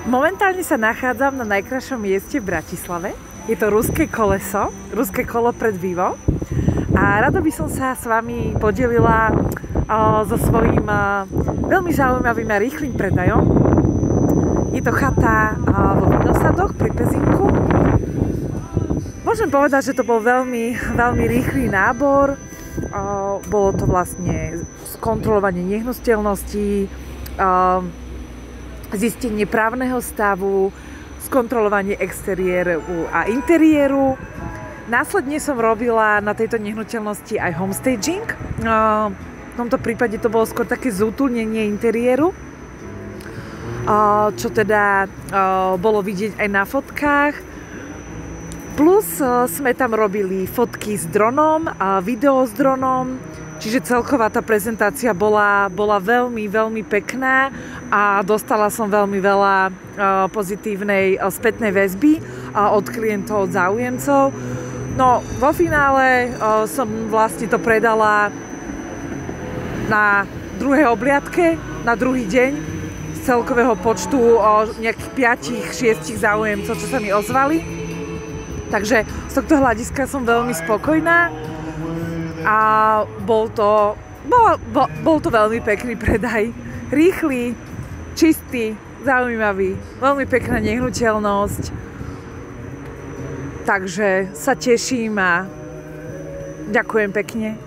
Momentálne sa nachádzam na najkrajšom mieste v Bratislave. Je to Ruské koleso, Ruské kolo pred Vivo. A rada by som sa s vami podelila so svojím veľmi zaujímavým a rýchlym predajom. Je to chata vo Vinosadoch pri Pezinku. Môžem povedať, že to bol veľmi rýchly nábor. Bolo to vlastne skontrolovanie nehnuteľností, zistenie právneho stavu, skontrolovanie exteriéru a interiéru. Následne som robila na tejto nehnuteľnosti aj homestaging. V tomto prípade to bolo skôr také zútulnenie interiéru, čo teda bolo vidieť aj na fotkách. Plus sme tam robili fotky s dronom a video s dronom. Čiže celková tá prezentácia bola veľmi pekná a dostala som veľmi veľa pozitívnej spätnej väzby od klientov, od záujemcov. No, vo finále som vlastne to predala na druhej obliadke, na druhý deň z celkového počtu nejakých 5-6 záujemcov, čo sa mi ozvali. Takže z tohto hľadiska som veľmi spokojná. A bol to veľmi pekný predaj. Rýchly, čistý, zaujímavý, veľmi pekná nehnuteľnosť. Takže sa teším a ďakujem pekne.